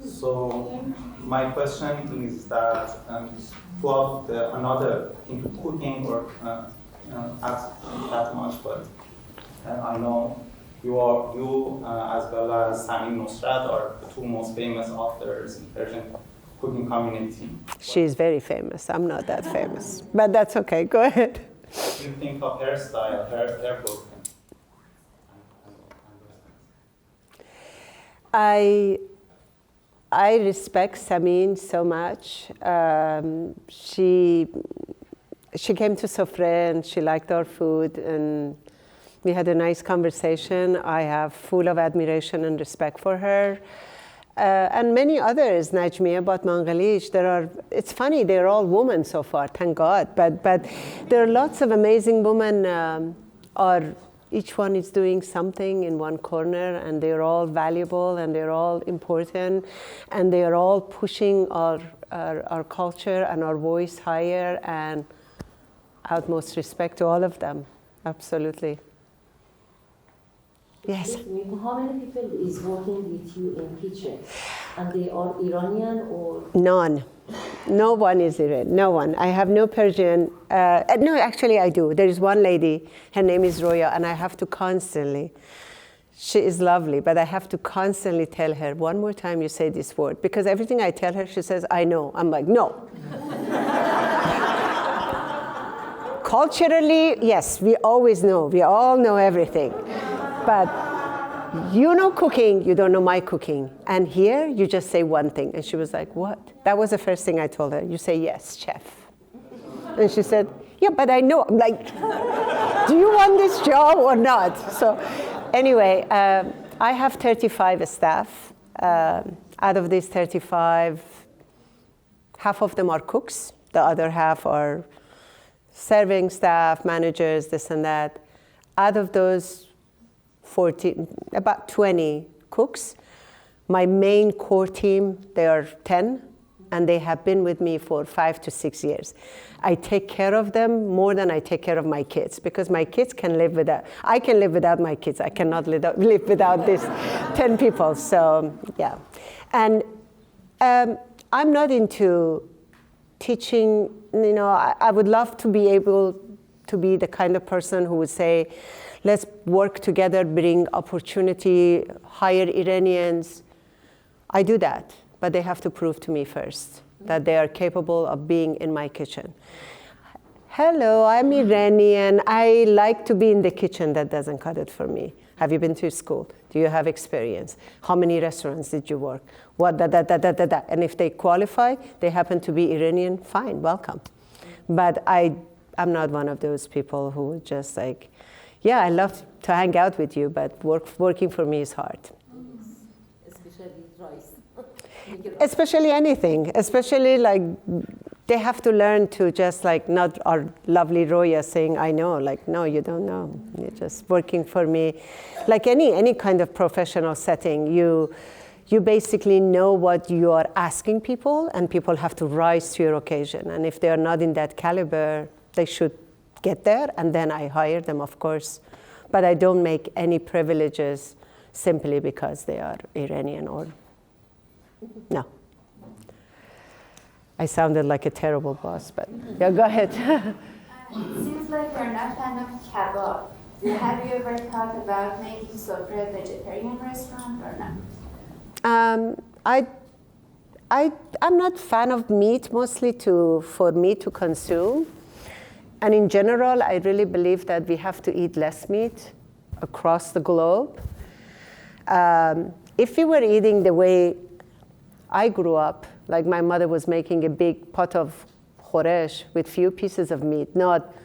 So my question is that I'm not into cooking or that much, but I know you as well as Samin Nosrat are the two most famous authors in Persian cooking community. She's very famous. I'm not that famous, but that's okay. Go ahead. What do you think of hairstyle, hair book? I respect Samin so much. She came to Sofreh and she liked our food, and we had a nice conversation. I have full of admiration and respect for her. And many others, Najmiya Batmangalish. It's funny, they're all women so far, thank God. But there are lots of amazing women, each one is doing something in one corner, and they're all valuable, and they're all important, and they're all pushing our culture and our voice higher. And utmost respect to all of them. Absolutely. Yes. Excuse me, how many people is working with you in kitchen? And they are Iranian or? None. No one is Iranian. No one. I have no Persian. No, actually I do. There is one lady. Her name is Roya, and I have to constantly. She is lovely, but I have to constantly tell her, one more time you say this word. Because everything I tell her, she says, I know. I'm like, no. Culturally, yes, we always know. We all know everything. But you know cooking, you don't know my cooking. And here, you just say one thing. And she was like, what? That was the first thing I told her. You say, yes, chef. And she said, yeah, but I know. I'm like, do you want this job or not? So anyway, I have 35 staff. Out of these 35, half of them are cooks. The other half are serving staff, managers, this and that. Out of those 14, about 20 cooks. My main core team, they are 10, and they have been with me for 5 to 6 years. I take care of them more than I take care of my kids, because my kids can live without, I can live without my kids. I cannot live without these 10 people, so yeah. And I'm not into teaching, you know, I would love to be able to be the kind of person who would say, let's work together, bring opportunity, hire Iranians. I do that, but they have to prove to me first that they are capable of being in my kitchen. Hello, I'm Iranian. I like to be in the kitchen. That doesn't cut it for me. Have you been to school? Do you have experience? How many restaurants did you work? What, da. And if they qualify, they happen to be Iranian, fine, welcome. But I'm not one of those people who would just like, yeah, I love to hang out with you, but working for me is hard. Especially rice. Especially anything, especially like they have to learn to just like not our lovely Roya saying, I know, like, no, you don't know. You're just working for me. Like any kind of professional setting, you basically know what you are asking people, and people have to rise to your occasion. And if they are not in that caliber, they should get there, and then I hire them, of course. But I don't make any privileges simply because they are Iranian or, no. I sounded like a terrible boss, but yeah, go ahead. It seems like you're not a fan of kebab. Have you ever thought about making Sofreh a vegetarian restaurant or not? I'm not a fan of meat, mostly for me to consume. And in general, I really believe that we have to eat less meat across the globe. If we were eating the way I grew up, like my mother was making a big pot of khoresh with few pieces of meat, not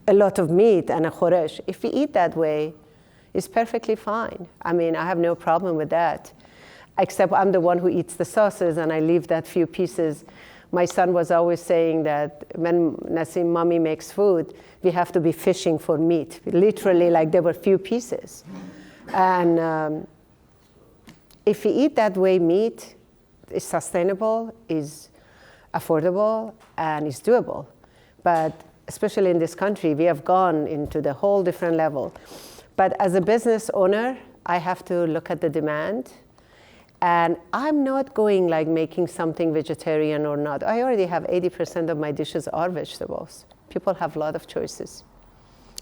a lot of meat and a khoresh. If we eat that way, it's perfectly fine. I mean, I have no problem with that, except I'm the one who eats the sauces and I leave that few pieces. My son was always saying that when Nasim, mommy makes food, we have to be fishing for meat. Literally, like there were few pieces. And if we eat that way, meat is sustainable, is affordable, and is doable. But especially in this country, we have gone into the whole different level. But as a business owner, I have to look at the demand. And I'm not going like making something vegetarian or not. I already have 80% of my dishes are vegetables. People have a lot of choices,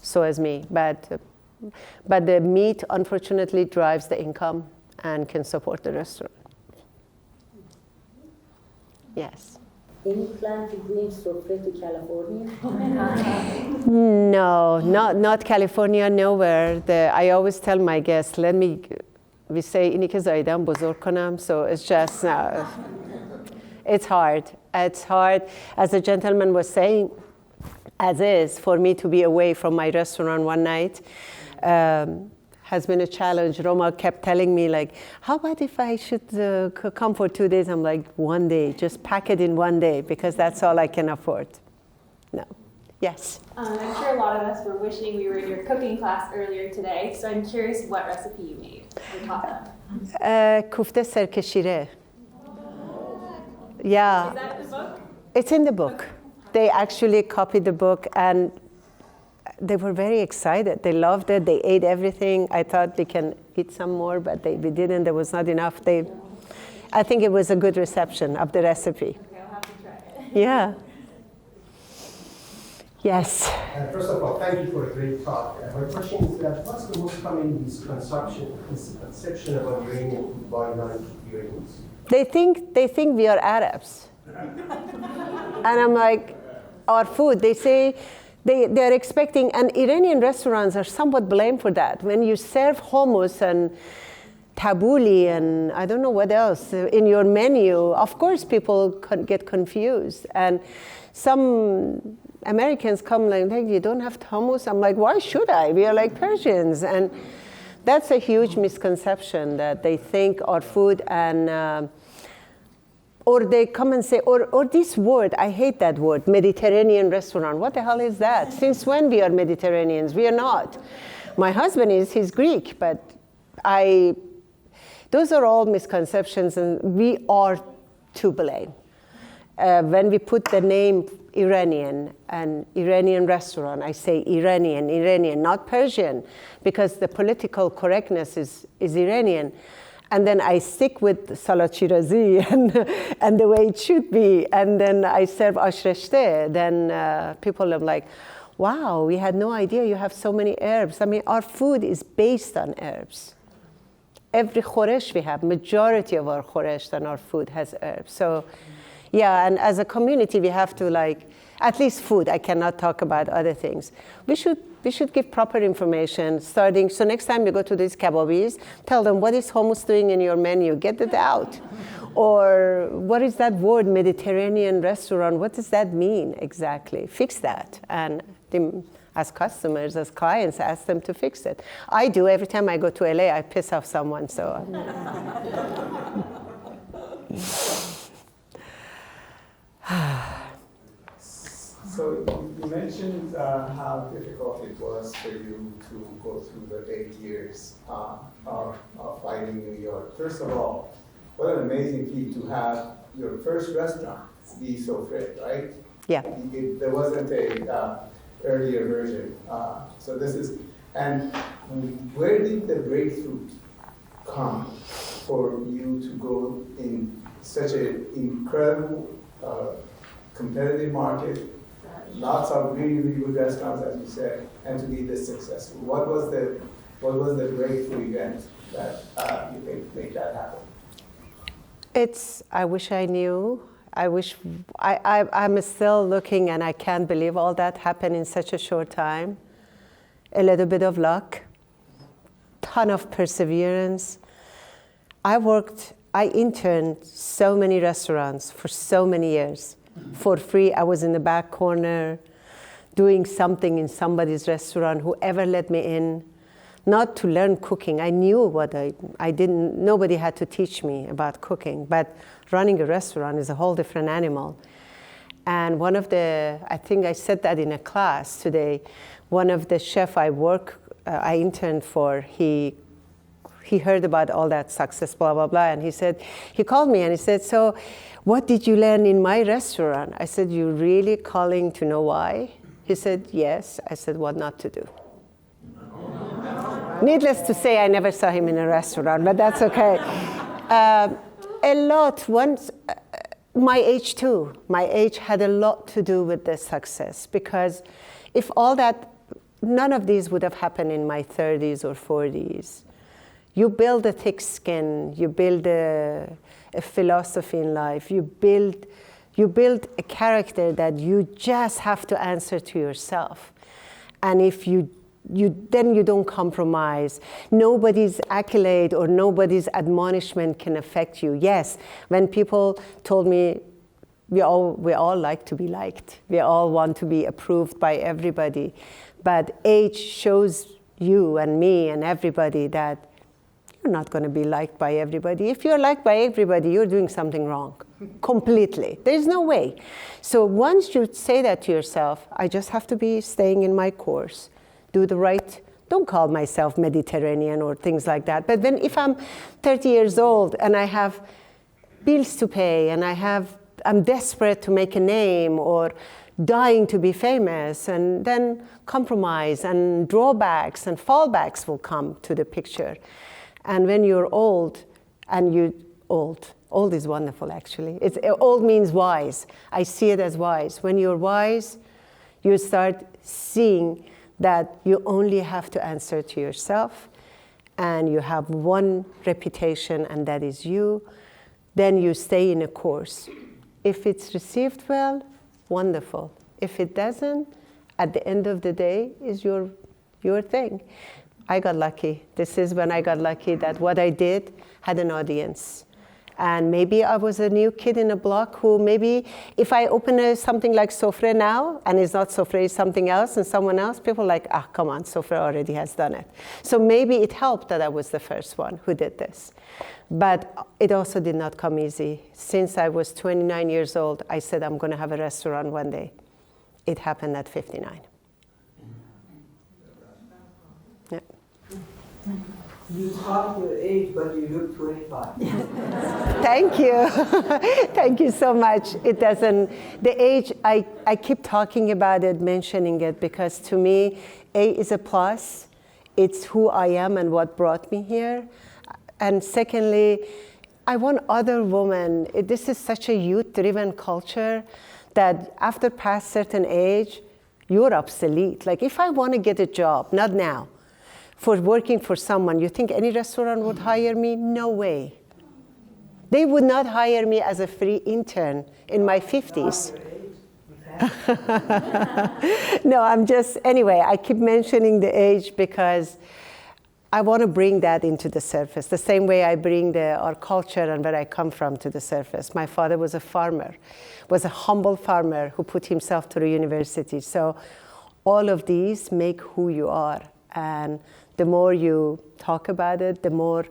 so as me. But the meat, unfortunately, drives the income and can support the restaurant. Yes. Any plan to bring Sofreh to California? No, not California, nowhere. I always tell my guests, we say, اینی که زایدم بزرگ کنم, so it's just, it's hard. It's hard. As the gentleman was saying, as is, for me to be away from my restaurant one night has been a challenge. Roma kept telling me, like, how about if I should come for 2 days? I'm like, 1 day, just pack it in 1 day, because that's all I can afford. No. Yes? I'm sure a lot of us were wishing we were in your cooking class earlier today, so I'm curious what recipe you made or taught them. Kufte serke shire. Yeah. Is that the book? It's in the book. They actually copied the book, and they were very excited. They loved it. They ate everything. I thought we can eat some more, but we didn't. There was not enough. I think it was a good reception of the recipe. Okay, I'll have to try it. Yeah. Yes. First of all, thank you for a great talk. My question is that what's the most common misconception about Iranian food by non-Iranians? They think we are Arabs. And I'm like, our food, they say, they're expecting, and Iranian restaurants are somewhat blamed for that. When you serve hummus and tabbouleh and I don't know what else in your menu, of course people get confused. And some Americans come like, you don't have hummus? I'm like, why should I? We are like Persians. And that's a huge misconception that they think our food and, or they come and say, or this word, I hate that word, Mediterranean restaurant. What the hell is that? Since when we are Mediterraneans? We are not. My husband he's Greek, but those are all misconceptions and we are to blame. When we put the name Iranian and Iranian restaurant, I say Iranian, not Persian, because the political correctness is Iranian. And then I stick with Salat Shirazi and the way it should be. And then I serve ash reshteh. Then people are like, wow, we had no idea you have so many herbs. I mean, our food is based on herbs. Every khoresh we have, majority of our khoresh and our food has herbs. So yeah, and as a community, we have to at least food, I cannot talk about other things. We should give proper information starting, so next time you go to these kebabis, tell them what is hummus doing in your menu, get it out. Or what is that word, Mediterranean restaurant, what does that mean exactly? Fix that. And as customers, as clients, ask them to fix it. I do, every time I go to LA, I piss off someone, so. So you mentioned how difficult it was for you to go through the 8 years of fighting New York. First of all, what an amazing feat to have your first restaurant be Sofreh, right? Yeah. There wasn't a earlier version. So this is, and where did the breakthrough come for you to go in such an incredible competitive market, lots of really, really good restaurants, as you said, and to be this successful? What was the breakthrough event that you think made that happen? I wish I knew. I'm still looking and I can't believe all that happened in such a short time. A little bit of luck, ton of perseverance. I interned so many restaurants for so many years. For free, I was in the back corner doing something in somebody's restaurant, whoever let me in, not to learn cooking. I knew what nobody had to teach me about cooking, but running a restaurant is a whole different animal. And I think I said that in a class today, one of the chef I interned for, he heard about all that success, blah, blah, blah, and he called me and he said, so what did you learn in my restaurant? I said, you really calling to know why? He said, yes. I said, what not to do. Needless to say, I never saw him in a restaurant, but that's okay. My age too. My age had a lot to do with the success, because if none of these would have happened in my 30s or 40s. You build a thick skin, you build a philosophy in life, you build a character that you just have to answer to yourself. And if then you don't compromise. Nobody's accolade or nobody's admonishment can affect you. Yes, when people told me, we all like to be liked. We all want to be approved by everybody. But age shows you and me and everybody that you're not going to be liked by everybody. If you're liked by everybody, you're doing something wrong, completely. There's no way. So once you say that to yourself, I just have to be staying in my course, do the right, don't call myself Mediterranean or things like that. But if I'm 30 years old and I have bills to pay and I have I'm desperate to make a name or dying to be famous, and then compromise and drawbacks and fallbacks will come to the picture. And when you're old, and old is wonderful actually. Old means wise. I see it as wise. When you're wise, you start seeing that you only have to answer to yourself, and you have one reputation, and that is you. Then you stay in a course. If it's received well, wonderful. If it doesn't, at the end of the day, is your thing. I got lucky. This is when I got lucky that what I did had an audience. And maybe I was a new kid in a block who maybe if I open something like Sofreh now, and it's not Sofreh, it's something else and someone else, people are like, come on, Sofreh already has done it. So maybe it helped that I was the first one who did this. But it also did not come easy. Since I was 29 years old, I said I'm going to have a restaurant one day. It happened at 59. Yeah. You talk your age, but you look 25. Thank you. Thank you so much. It doesn't, the age, I keep talking about it, mentioning it, because to me, A is a plus. It's who I am and what brought me here. And secondly, I want other women, this is such a youth-driven culture that after past certain age, you're obsolete. Like if I want to get a job, not now, for working for someone, you think any restaurant would hire me? No way. They would not hire me as a free intern in my 50s. No, anyway, I keep mentioning the age because I want to bring that into the surface, the same way I bring our culture and where I come from to the surface. My father was a farmer, was a humble farmer who put himself through university. So all of these make who you are. And the more you talk about it, the more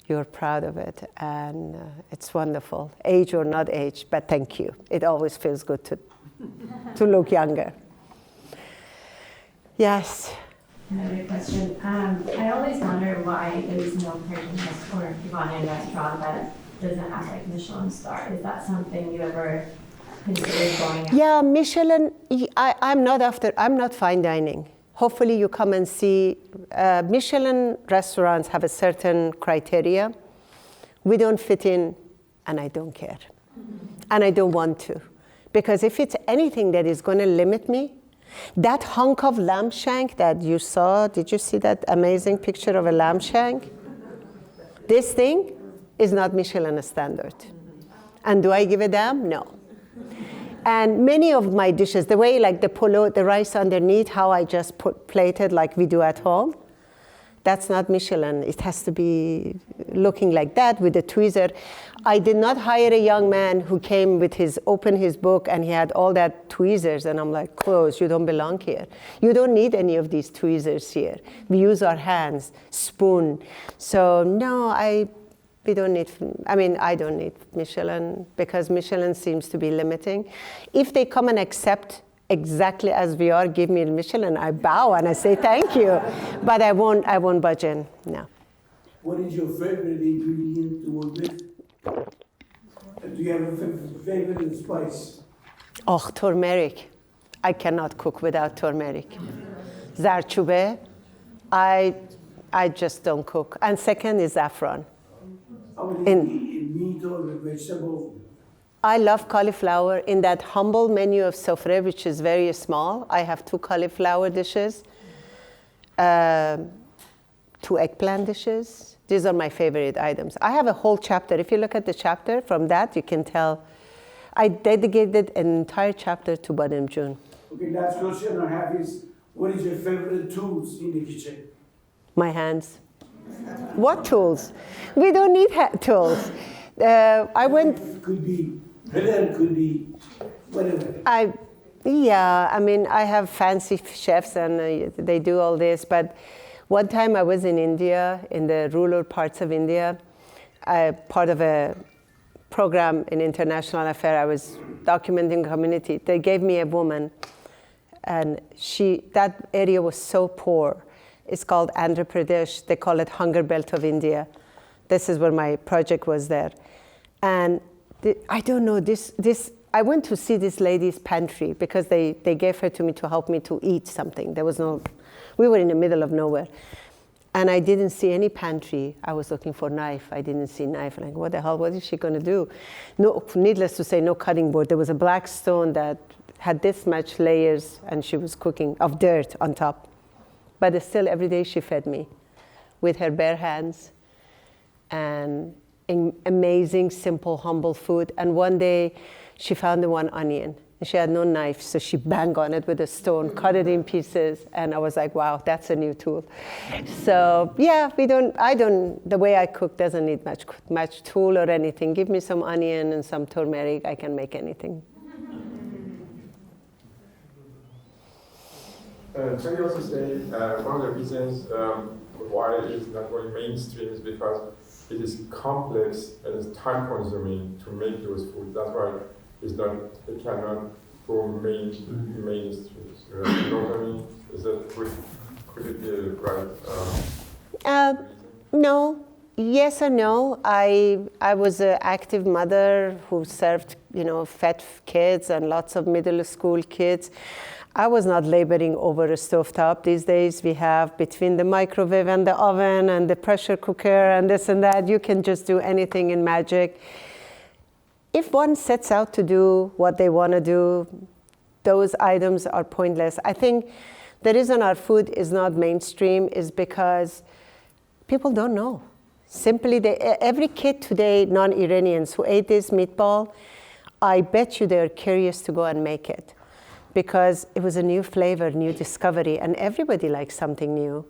you're proud of it. And it's wonderful, age or not age, but thank you. It always feels good to look younger. Yes? Another question. I always wonder why there's no Persian or Iranian restaurant that doesn't have like Michelin star. Is that something you ever considered going after? Yeah, Michelin, I'm not fine dining. Hopefully you come and see. Michelin restaurants have a certain criteria. We don't fit in, and I don't care. And I don't want to. Because if it's anything that is going to limit me, that hunk of lamb shank that you saw, did you see that amazing picture of a lamb shank? This thing is not Michelin standard. And do I give a damn? No. And many of my dishes, the way like the polo, the rice underneath, how I just plated like we do at home, that's not Michelin. It has to be looking like that with a tweezer. I did not hire a young man who came with open his book and he had all that tweezers, and I'm like, close, you don't belong here. You don't need any of these tweezers here. We use our hands, spoon. So no, I don't need Michelin because Michelin seems to be limiting. If they come and accept exactly as we are, give me a Michelin, I bow and I say thank you. But I won't budge in, no. What is your favorite ingredient to work with? Do you have a favorite spice? Oh, turmeric. I cannot cook without turmeric. Zarchube, I just don't cook. And second is saffron. In meat or vegetable? I love cauliflower. In that humble menu of Sofreh, which is very small, I have 2 cauliflower dishes, 2 eggplant dishes. These are my favorite items. I have a whole chapter. If you look at the chapter, from that you can tell. I dedicated an entire chapter to badamjun. Okay, last question I have is, what is your favorite tools in the kitchen? My hands. What tools? We don't need tools. Could be pillar, could be whatever. I have fancy chefs and they do all this, but one time I was in India, in the rural parts of India, part of a program in international affair. I was documenting community. They gave me a woman, and that area was so poor. It's called Andhra Pradesh. They call it Hunger Belt of India. This is where my project was there. And I don't know, I went to see this lady's pantry because they gave her to me to help me to eat something. We were in the middle of nowhere. And I didn't see any pantry. I was looking for knife. I didn't see knife. Like, what the hell, what is she gonna do? No, needless to say, no cutting board. There was a black stone that had this much layers and she was cooking of dirt on top. But still, every day she fed me with her bare hands and amazing, simple, humble food. And one day she found the one onion. And she had no knife, so she banged on it with a stone, cut it in pieces, and I was like, wow, that's a new tool. So yeah, the way I cook doesn't need much tool or anything. Give me some onion and some turmeric, I can make anything. Can you also say one of the reasons why it is not going mainstream is because it is complex and it's time consuming to make those foods. That's why it cannot go mainstream. You know what I mean? Could it be right? No. Yes and no. I was an active mother who served, fed kids and lots of middle school kids. I was not laboring over a stovetop. These days we have between the microwave and the oven and the pressure cooker and this and that, you can just do anything in magic. If one sets out to do what they want to do, those items are pointless. I think the reason our food is not mainstream is because people don't know. Simply, every kid today, non-Iranians who ate this meatball, I bet you they're curious to go and make it because it was a new flavor, new discovery, and everybody likes something new.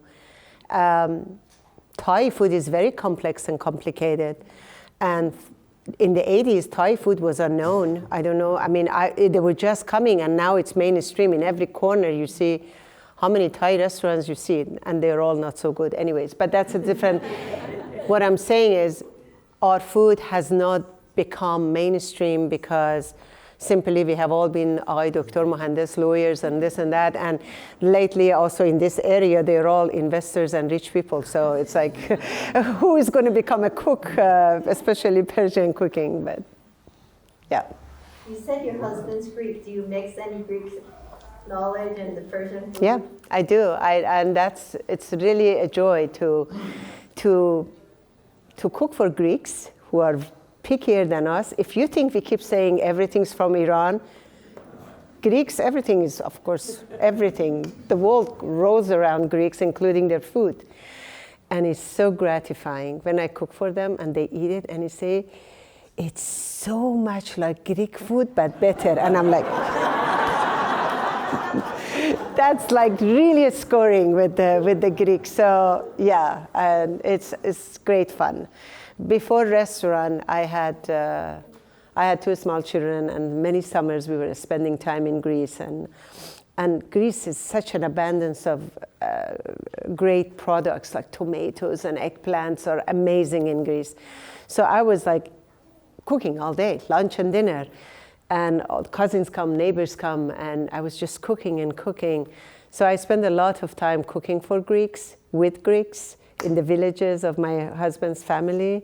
Thai food is very complex and complicated, and in the 80s, Thai food was unknown. I don't know. I mean, they were just coming, and now it's mainstream. In every corner, you see how many Thai restaurants you see, and they're all not so good anyways. But that's a different... What I'm saying is our food has not become mainstream because simply we have all been Dr. Mohandes lawyers and this and that. And lately also in this area, they're all investors and rich people. So it's like, who is going to become a cook, especially Persian cooking? But yeah. You said your husband's Greek. Do you mix any Greek knowledge in the Persian food? Yeah, I do. And it's really a joy to cook for Greeks who are pickier than us. If you think we keep saying everything's from Iran, Greeks, everything is, of course, everything. The world rolls around Greeks, including their food. And it's so gratifying when I cook for them and they eat it and they say, it's so much like Greek food, but better. And I'm like, that's like really scoring with the Greeks. So yeah, and it's great fun. Before restaurant, I had 2 small children, and many summers we were spending time in Greece, and Greece is such an abundance of great products like tomatoes and eggplants are amazing in Greece. So I was like cooking all day, lunch and dinner, and cousins come, neighbors come, and I was just cooking and cooking. So I spent a lot of time cooking for Greeks, with Greeks, in the villages of my husband's family.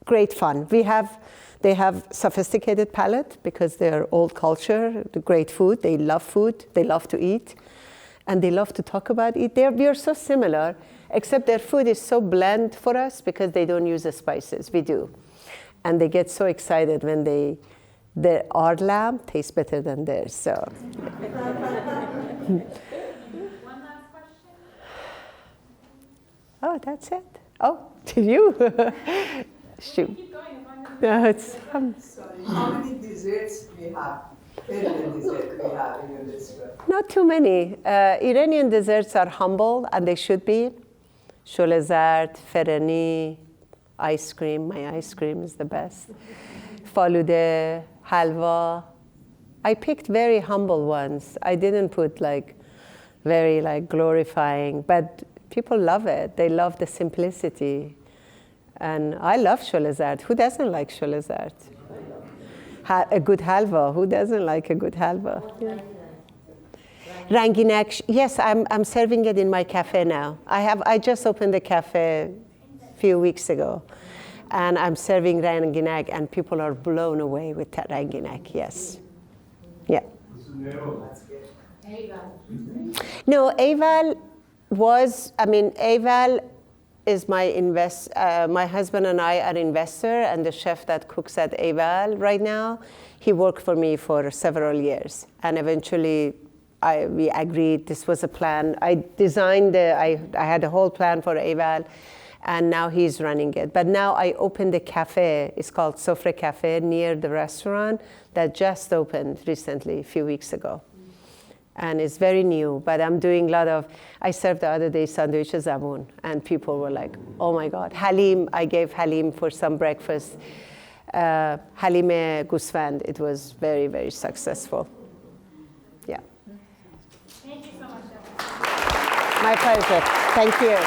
Great fun. They have sophisticated palate because they're old culture, the great food, they love to eat, and they love to talk about it. We are so similar, except their food is so bland for us because they don't use the spices, we do. And they get so excited when our lamb tastes better than theirs, so. Oh, that's it. Oh, to you. Shoot. No, it's. Sorry, how many desserts we have? Persian desserts we have in your restaurant? Not too many. Iranian desserts are humble, and they should be. Shole zard, fereni, ice cream. My ice cream is the best. Falude, halwa. I picked very humble ones. I didn't put very glorifying, but people love it. They love the simplicity. And I love shole zard. Who doesn't like shole zard? A good halwa. Who doesn't like a good halwa? Yeah. Ranginak. Yes, I'm serving it in my cafe now. I just opened the cafe a few weeks ago. And I'm serving ranginak, and people are blown away with that ranginak, yes. Yeah. No, Aval is my husband and I are investor, and the chef that cooks at Aval right now, he worked for me for several years. And eventually we agreed this was a plan. I had a whole plan for Aval, and now he's running it. But now I opened a cafe, it's called Sofreh Cafe, near the restaurant that just opened recently, a few weeks ago. And it's very new, but I'm doing a lot of, I served the other day sandwich zamoon, and people were like, oh my God. Halim, I gave Halim for some breakfast. Halim Gusfand, it was very, very successful. Yeah. Thank you so much. My pleasure. Thank you.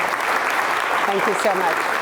Thank you so much.